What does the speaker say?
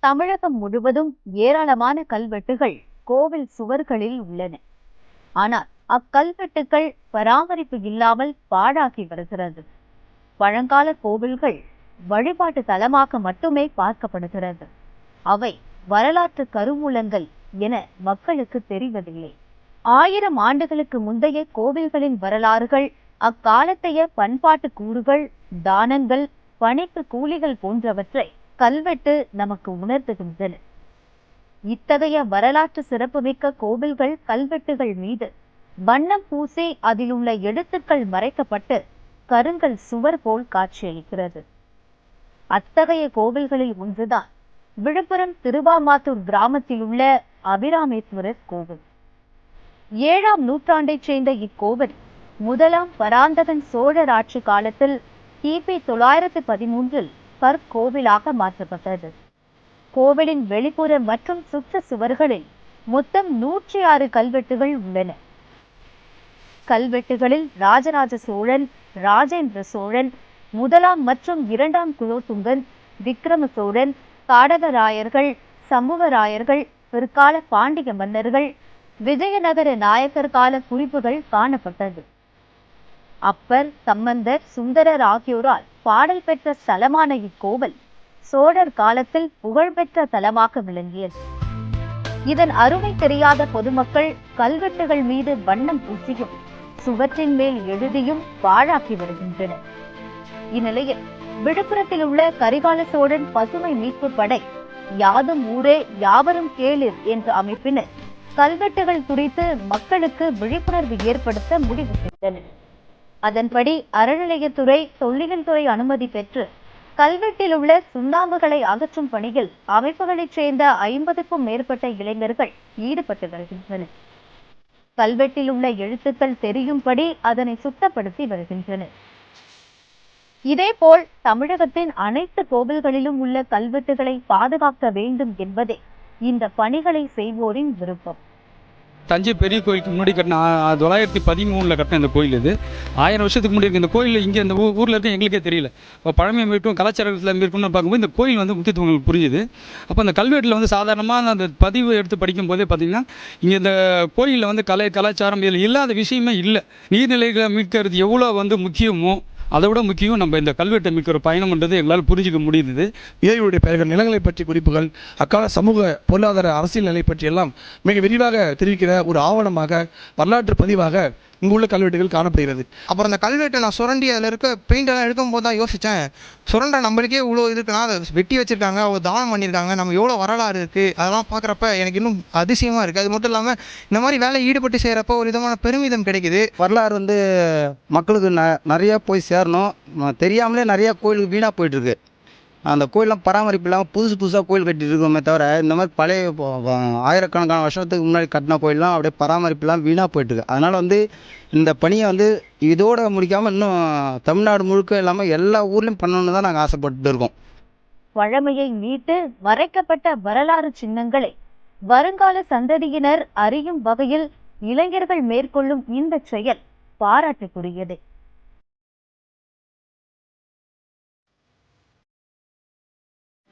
தமிழகம் முழுவதும் ஏராளமான கல்வெட்டுகள் கோவில் சுவர்களில் உள்ளன. ஆனால் அக்கல்வெட்டுகள் பராமரிப்பு இல்லாமல் பாழாகி வருகிறது. பழங்கால கோவில்கள் வழிபாட்டு தலமாக மட்டுமே பார்க்கப்படுகிறது. அவை வரலாற்று கருவூலங்கள் என மக்களுக்கு தெரிவதில்லை. 1000 ஆண்டுகளுக்கு முந்தைய கோவில்களின் வரலாறுகள், அக்காலத்தைய பண்பாட்டு கூறுகள், தானங்கள், பணிக்கு கூலிகள் போன்றவற்றை கல்வெட்டு நமக்கு உணர்த்துகின்றன. இத்தகைய வரலாற்று சிறப்புமிக்க கோவில்கள் கல்வெட்டுகள் மீது வண்ணம் பூசி அதிலுள்ள எழுத்துக்கள் மறைக்கப்பட்டு கருங்கல் சுவர் போல் காட்சியளிக்கிறது. அத்தகைய கோவில்களில் ஒன்றுதான் விழுப்புரம் திருவாமாத்தூர் கிராமத்தில் உள்ள அபிராமேஸ்வரர் கோவில். 7ஆம் நூற்றாண்டைச் சேர்ந்த இக்கோவில் முதலாம் பராந்தகன் சோழர் ஆட்சி காலத்தில் கிபி 913 கற்கோவிலாக மாற்றப்பட்டது. கோவிலின் வெளிப்புற மற்றும் சுற்று சுவர்களில் மொத்தம் 106 கல்வெட்டுகள் உள்ளன. கல்வெட்டுகளில் ராஜராஜ சோழன், ராஜேந்திர சோழன், 1ஆம் மற்றும் 2ஆம் குலோத்துங்கன், விக்ரம சோழன், காடகராயர்கள், சம்புவராயர்கள், பிற்கால பாண்டிய மன்னர்கள், விஜயநகர நாயக்கர் கால குறிப்புகள் காணப்பட்டது. அப்பர், சம்பந்தர், சுந்தரர் ஆகியோரால் பாடல் பெற்ற ஸ்தலமான இக்கோவில் சோழர் காலத்தில் புகழ்பெற்ற தலமாக விளங்கியது. இதன் அருமை தெரியாத பொதுமக்கள் கல்வெட்டுகள் மீது வண்ணம் பூசியும் சுவற்றின் மேல் எழுதியும் பாழாக்கி வருகின்றனர். இந்நிலையில் விழுப்புரத்தில் உள்ள கரிகால சோழன் பசுமை மீட்பு படை, யாதும் ஊரே யாவரும் கேளிர் என்ற அமைப்பினர் கல்வெட்டுகள் குறித்து மக்களுக்கு விழிப்புணர்வு ஏற்படுத்த முடிவு செய்தனர். அதன்படி அறநிலையத்துறை, தொல்லியல் துறை அனுமதி பெற்று கல்வெட்டில் உள்ள சுண்ணாம்புகளை அகற்றும் பணியில் அமைப்புகளைச் சேர்ந்த 50க்கும் மேற்பட்ட இளைஞர்கள் ஈடுபட்டு வருகின்றனர். கல்வெட்டில் உள்ள எழுத்துக்கள் தெரியும்படி அதனை சுத்தப்படுத்தி வருகின்றனர். இதேபோல் தமிழகத்தின் அனைத்து கோவில்களிலும் உள்ள கல்வெட்டுகளை பாதுகாக்க வேண்டும் என்பதே இந்த பணிகளை செய்வோரின் விருப்பம். தஞ்சை பெரிய கோயிலுக்கு முன்னாடி கட்டின 913 கட்டின இந்த கோயில் இது 1000 வருஷத்துக்கு முன்னாடி இருக்கு. இந்த கோயில் இங்கே இந்த ஊரில் இருக்க எங்களுக்கே தெரியல. இப்போ பழமை மீட்டும் கலாச்சாரத்தில் இருக்குன்னு பார்க்கும்போது இந்த கோயில் முக்கியத்துவம் புரிஞ்சுது. அப்போ அந்த கல்வெட்டில் சாதாரணமாக அந்த பதிவு எடுத்து படிக்கும் போதே பார்த்தீங்கன்னா இங்கே இந்த கோயிலில் கலாச்சாரம் இதில் இல்லாத விஷயமே இல்லை. நீர்நிலைகளை மீட்கிறது எவ்வளோ முக்கியமோ அதை விட முக்கியம் நம்ம இந்த கல்வெட்டை மீட்கிற பயணம்ன்றது எங்களால் புரிஞ்சிக்க முடியுது. இதையுடைய பெயர்கள், நிலங்களை பற்றி குறிப்புகள், அக்கால சமூக பொருளாதார அரசியல் நிலை பற்றி எல்லாம் மிக விரிவாக தெரிவிக்கிற ஒரு ஆவணமாக, வரலாற்று பதிவாக இங்கு உள்ள கல்வெட்டுகள் காணப்படுகிறது. அப்புறம் அந்த கல்வெட்டை நான் சுரண்டி அதில் இருக்க பெயிண்டெல்லாம் எடுக்கும் போது தான் யோசித்தேன், சுரண்டை நம்மளுக்கே இவ்வளோ இருக்குன்னா அதை வெட்டி வச்சுருக்காங்க, ஒரு தானம் பண்ணியிருக்காங்க, நம்ம எவ்வளோ வரலாறு இருக்குது அதெல்லாம் பார்க்குறப்ப எனக்கு இன்னும் அதிசயமாக இருக்குது. அது மட்டும் இல்லாமல் இந்த மாதிரி வேலை ஈடுபட்டு செய்கிறப்ப ஒரு விதமான பெருமிதம் கிடைக்குது. வரலாறு மக்களுக்கு நிறையா போய் சேரணும். தெரியாமலே நிறையா கோயிலுக்கு வீணாக போயிட்டுருக்கு. அந்த கோயிலெலாம் பராமரிப்பு இல்லாமல் புதுசாக கோயில் கட்டிட்டு இருக்கோமே தவிர இந்த மாதிரி பழைய ஆயிரக்கணக்கான வருஷத்துக்கு முன்னாடி கட்டின கோயிலெலாம் அப்படியே பராமரிப்புலாம் வீணாக போயிட்டுருக்கு. அதனால் இந்த பணியை இதோடு முடிக்காமல் இன்னும் தமிழ்நாடு முழுக்க இல்லாமல் எல்லா ஊர்லேயும் பண்ணணுன்னு தான் நாங்கள் ஆசைப்பட்டு இருக்கோம். பழமையை மீட்டு மறைக்கப்பட்ட வரலாறு சின்னங்களை வருங்கால சந்ததியினர் அறியும் வகையில் இளைஞர்கள் மேற்கொள்ளும் இந்த செயல் பாராட்டுக்குரியது.